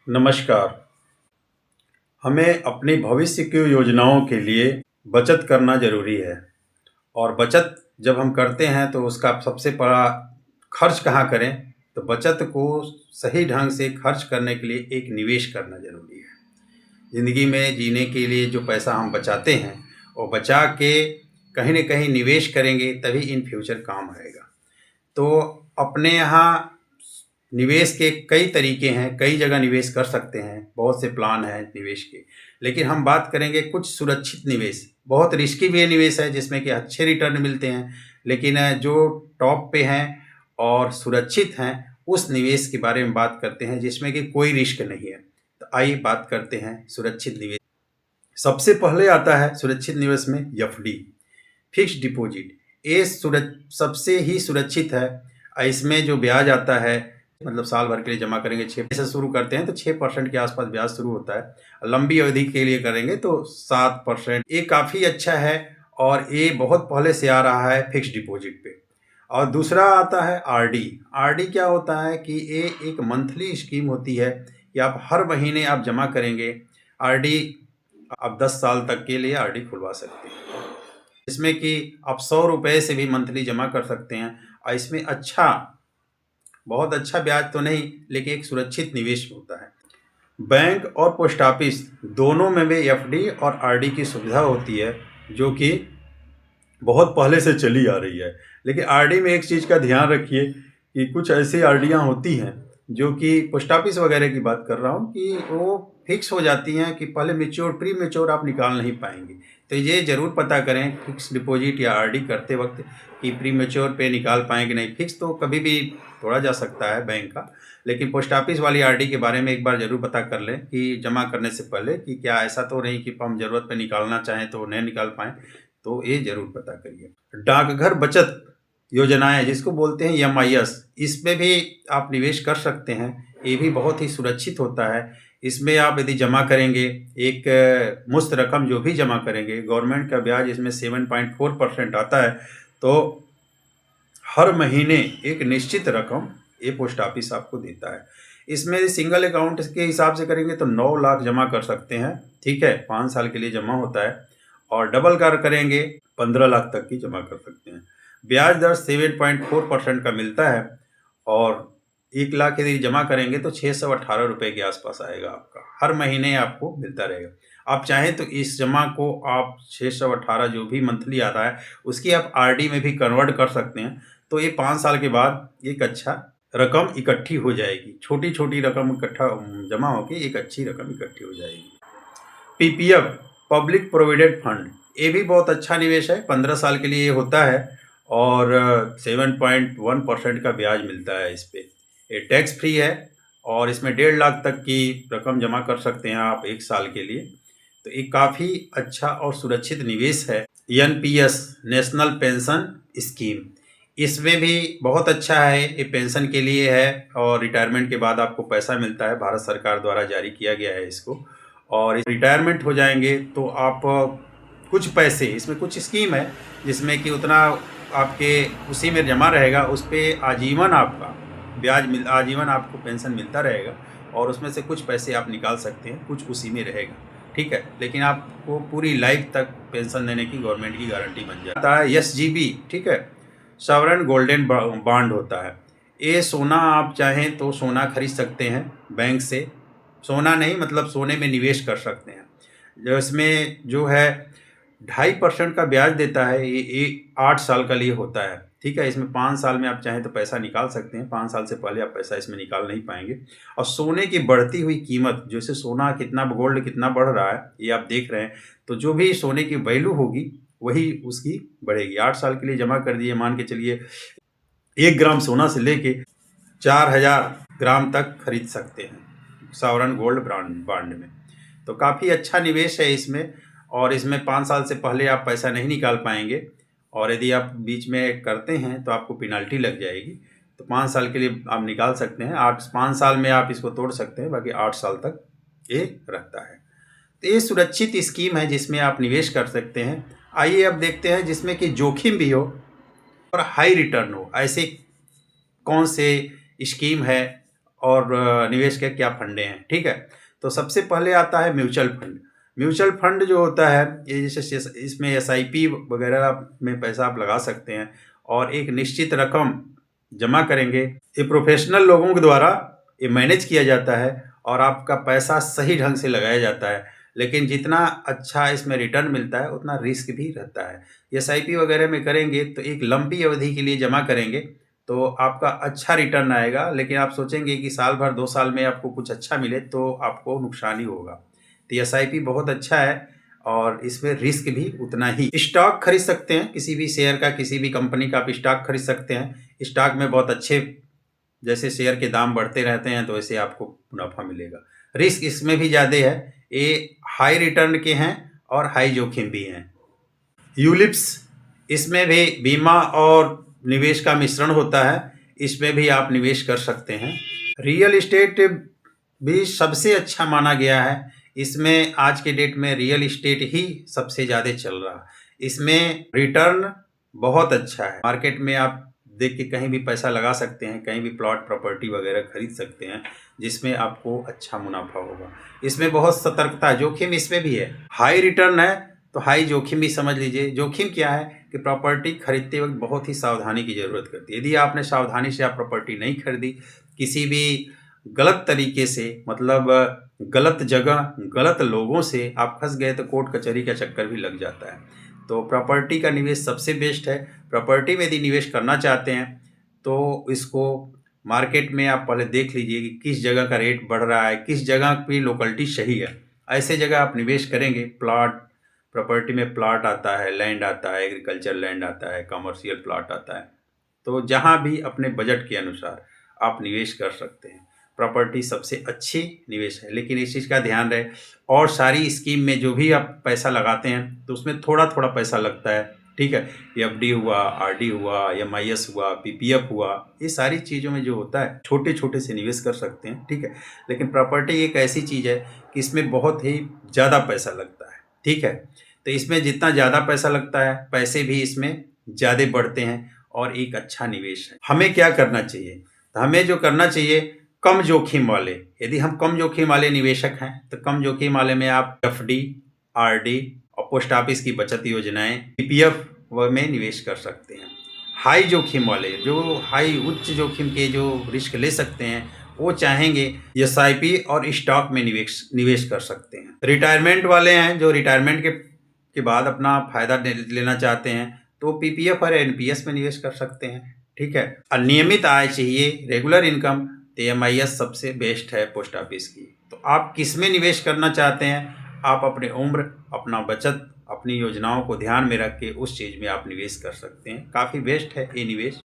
नमस्कार। हमें अपनी भविष्य की योजनाओं के लिए बचत करना ज़रूरी है और बचत जब हम करते हैं तो उसका सबसे बड़ा खर्च कहाँ करें, तो बचत को सही ढंग से खर्च करने के लिए एक निवेश करना ज़रूरी है। ज़िंदगी में जीने के लिए जो पैसा हम बचाते हैं, वो बचा के कहीं न कहीं निवेश करेंगे तभी इन फ्यूचर काम आएगा। तो अपने यहाँ निवेश के कई तरीके हैं, कई जगह निवेश कर सकते हैं, बहुत से प्लान हैं निवेश के। लेकिन हम बात करेंगे कुछ सुरक्षित निवेश, बहुत रिस्की भी निवेश है जिसमें कि अच्छे रिटर्न मिलते हैं, लेकिन जो टॉप पे हैं और सुरक्षित हैं, उस निवेश के बारे में बात करते हैं जिसमें कि कोई रिस्क नहीं है। तो आइए बात करते हैं सुरक्षित निवेश। सबसे पहले आता है सुरक्षित निवेश में एफडी, फिक्स्ड डिपॉजिट। ये सबसे ही सुरक्षित है। इसमें जो ब्याज आता है, मतलब साल भर के लिए जमा करेंगे 6 से शुरू करते हैं तो 6% के आसपास ब्याज शुरू होता है। लंबी अवधि के लिए करेंगे तो 7%। ये काफ़ी अच्छा है और ये बहुत पहले से आ रहा है फिक्स्ड डिपॉजिट पे। और दूसरा आता है आरडी। आरडी क्या होता है कि ये एक मंथली स्कीम होती है कि आप हर महीने आप जमा करेंगे। आरडी आप 10 साल तक के लिए आरडी खुलवा सकते हैं, इसमें कि आप 100 रुपये से भी मंथली जमा कर सकते हैं और इसमें बहुत अच्छा ब्याज तो नहीं, लेकिन एक सुरक्षित निवेश होता है। बैंक और पोस्ट ऑफिस दोनों में भी एफडी और आरडी की सुविधा होती है, जो कि बहुत पहले से चली आ रही है। लेकिन आरडी में एक चीज़ का ध्यान रखिए कि कुछ ऐसी आरडियाँ होती हैं जो कि पोस्ट ऑफिस वगैरह की बात कर रहा हूँ कि वो फिक्स हो जाती हैं कि पहले प्री मेच्योर आप निकाल नहीं पाएंगे। तो ये ज़रूर पता करें फिक्स डिपॉजिट या आरडी करते वक्त कि प्री मेच्योर पे निकाल पाएंगे नहीं। फिक्स तो कभी भी तोड़ा जा सकता है बैंक का, लेकिन पोस्ट ऑफिस वाली आरडी के बारे में एक बार ज़रूर पता कर लें कि जमा करने से पहले कि क्या ऐसा तो नहीं कि हम ज़रूरत पे निकालना चाहें तो नहीं निकाल पाएँ। तो ये ज़रूर पता करिए। डाकघर बचत योजनाएं जिसको बोलते हैं एमआईएस, इसमें भी आप निवेश कर सकते हैं। ये भी बहुत ही सुरक्षित होता है। इसमें आप यदि जमा करेंगे, एक मुश्त रकम जो भी जमा करेंगे, गवर्नमेंट का ब्याज इसमें 7.4% आता है। तो हर महीने एक निश्चित रकम ये पोस्ट ऑफिस आपको देता है। इसमें सिंगल अकाउंट के हिसाब से करेंगे तो 9 लाख जमा कर सकते हैं, ठीक है, 5 साल के लिए जमा होता है। और डबल कार करेंगे 15 लाख तक की जमा कर सकते हैं। ब्याज दर 7.4% का मिलता है और 1 लाख यदि जमा करेंगे तो 618 रुपये के आसपास आएगा आपका, हर महीने आपको मिलता रहेगा। आप चाहें तो इस जमा को आप 618 जो भी मंथली आता है उसकी आप आरडी में भी कन्वर्ट कर सकते हैं। तो ये 5 साल के बाद एक अच्छा रकम इकट्ठी हो जाएगी। छोटी छोटी रकम इकट्ठा जमा होकर एक अच्छी रकम इकट्ठी हो जाएगी। पीपीएफ, पब्लिक प्रोविडेंट फंड, ये भी बहुत अच्छा निवेश है। 15 साल के लिए ये होता है और 7.1% का ब्याज मिलता है इस पर। ये टैक्स फ्री है और इसमें 1.5 लाख तक की रकम जमा कर सकते हैं आप 1 साल के लिए। तो ये काफ़ी अच्छा और सुरक्षित निवेश है। एनपीएस, नेशनल पेंशन स्कीम, इसमें भी बहुत अच्छा है। ये पेंशन के लिए है और रिटायरमेंट के बाद आपको पैसा मिलता है, भारत सरकार द्वारा जारी किया गया है इसको। और रिटायरमेंट हो जाएंगे तो आप कुछ पैसे, इसमें कुछ स्कीम है जिसमें कि उतना आपके उसी में जमा रहेगा, उस पर आजीवन आपका ब्याज आजीवन आपको पेंशन मिलता रहेगा और उसमें से कुछ पैसे आप निकाल सकते हैं, कुछ उसी में रहेगा, ठीक है। लेकिन आपको पूरी लाइफ तक पेंशन देने की गवर्नमेंट की गारंटी बन जाता है। एसजीबी, ठीक है, सॉवरेन गोल्डन बॉन्ड होता है। ये सोना, आप चाहें तो सोना खरीद सकते हैं बैंक से। सोना नहीं, मतलब सोने में निवेश कर सकते हैं। जो इसमें जो है 2.5% का ब्याज देता है। ये 8 साल का लिए होता है, ठीक है। इसमें 5 साल में आप चाहें तो पैसा निकाल सकते हैं, 5 साल से पहले आप पैसा इसमें निकाल नहीं पाएंगे। और सोने की बढ़ती हुई कीमत, जैसे सोना कितना, गोल्ड कितना बढ़ रहा है ये आप देख रहे हैं, तो जो भी सोने की वैल्यू होगी वही उसकी बढ़ेगी। 8 साल के लिए जमा कर दिए, मान के चलिए 1 ग्राम सोना से लेके 4000 ग्राम तक खरीद सकते हैं सॉवरेन गोल्ड बॉन्ड में। तो काफ़ी अच्छा निवेश है इसमें। और इसमें 5 साल से पहले आप पैसा नहीं निकाल पाएंगे और यदि आप बीच में करते हैं तो आपको पेनल्टी लग जाएगी। तो 5 साल के लिए आप निकाल सकते हैं, 5 साल में आप इसको तोड़ सकते हैं, बाकी 8 साल तक ये रहता है। तो ये सुरक्षित स्कीम है जिसमें आप निवेश कर सकते हैं। आइए अब देखते हैं जिसमें कि जोखिम भी हो और हाई रिटर्न हो, ऐसे कौन से स्कीम है और निवेश के क्या फंडे हैं, ठीक है। तो सबसे पहले आता है म्यूचुअल फंड। म्यूचुअल फंड जो होता है ये जैसे इसमें एसआईपी वगैरह में पैसा आप लगा सकते हैं और एक निश्चित रकम जमा करेंगे। ये प्रोफेशनल लोगों के द्वारा ये मैनेज किया जाता है और आपका पैसा सही ढंग से लगाया जाता है, लेकिन जितना अच्छा इसमें रिटर्न मिलता है उतना रिस्क भी रहता है। एसआईपी वगैरह में करेंगे तो एक लंबी अवधि के लिए जमा करेंगे तो आपका अच्छा रिटर्न आएगा, लेकिन आप सोचेंगे कि साल भर 2 साल में आपको कुछ अच्छा मिले तो आपको नुकसान ही होगा। तो एसआईपी बहुत अच्छा है और इसमें रिस्क भी उतना ही। स्टॉक खरीद सकते हैं, किसी भी शेयर का, किसी भी कंपनी का आप स्टॉक खरीद सकते हैं। स्टॉक में बहुत अच्छे, जैसे शेयर के दाम बढ़ते रहते हैं तो वैसे आपको मुनाफा मिलेगा। रिस्क इसमें भी ज़्यादा है, ये हाई रिटर्न के हैं और हाई जोखिम भी हैं। यूलिप्स, इसमें भी बीमा और निवेश का मिश्रण होता है, इसमें भी आप निवेश कर सकते हैं। रियल इस्टेट भी सबसे अच्छा माना गया है, इसमें आज के डेट में रियल इस्टेट ही सबसे ज़्यादा चल रहा है। इसमें रिटर्न बहुत अच्छा है, मार्केट में आप देख के कहीं भी पैसा लगा सकते हैं, कहीं भी प्लॉट प्रॉपर्टी वगैरह खरीद सकते हैं जिसमें आपको अच्छा मुनाफा होगा। इसमें बहुत सतर्कता, जोखिम इसमें भी है। हाई रिटर्न है तो हाई जोखिम भी समझ लीजिए। जोखिम क्या है कि प्रॉपर्टी खरीदते वक्त बहुत ही सावधानी की ज़रूरत करती है। यदि आपने सावधानी से आप प्रॉपर्टी नहीं खरीदी, किसी भी गलत तरीके से, मतलब गलत जगह गलत लोगों से आप फंस गए तो कोर्ट कचहरी का चक्कर भी लग जाता है। तो प्रॉपर्टी का निवेश सबसे बेस्ट है। प्रॉपर्टी में यदि निवेश करना चाहते हैं तो इसको मार्केट में आप पहले देख लीजिए कि किस जगह का रेट बढ़ रहा है, किस जगह की लोकेलिटी सही है। ऐसे जगह आप निवेश करेंगे। प्लॉट प्रॉपर्टी में प्लॉट आता है, लैंड आता है, एग्रीकल्चर लैंड आता है, कमर्शियल प्लॉट आता है। तो जहाँ भी अपने बजट के अनुसार आप निवेश कर सकते हैं। प्रॉपर्टी सबसे अच्छी निवेश है, लेकिन इस चीज़ का ध्यान रहे और सारी स्कीम में जो भी आप पैसा लगाते हैं तो उसमें थोड़ा थोड़ा पैसा लगता है, ठीक है। एफडी हुआ, आरडी हुआ, एमआईएस हुआ, पीपीएफ हुआ, ये सारी चीज़ों में जो होता है छोटे छोटे से निवेश कर सकते हैं, ठीक है। लेकिन प्रॉपर्टी एक ऐसी चीज़ है कि इसमें बहुत ही ज़्यादा पैसा लगता है, ठीक है। तो इसमें जितना ज़्यादा पैसा लगता है पैसे भी इसमें ज़्यादा बढ़ते हैं और एक अच्छा निवेश है। हमें क्या करना चाहिए? तो हमें जो करना चाहिए, कम जोखिम वाले, यदि हम कम जोखिम वाले निवेशक हैं तो कम जोखिम वाले में आप एफडी, आरडी और पोस्ट ऑफिस की बचत योजनाएं, पीपीएफ में निवेश कर सकते हैं। हाई जोखिम वाले, जो हाई उच्च जोखिम के जो रिस्क ले सकते हैं, वो चाहेंगे एसआईपी और स्टॉक में निवेश कर सकते हैं। रिटायरमेंट वाले हैं जो रिटायरमेंट के बाद अपना फायदा लेना चाहते हैं तो पीपीएफ और एनपीएस में निवेश कर सकते हैं, ठीक है। और नियमित आय चाहिए, रेगुलर इनकम, तो एमआईएस सबसे बेस्ट है पोस्ट ऑफिस की। तो आप किस में निवेश करना चाहते हैं, आप अपनी उम्र, अपना बचत, अपनी योजनाओं को ध्यान में रख के उस चीज़ में आप निवेश कर सकते हैं। काफ़ी बेस्ट है ये निवेश।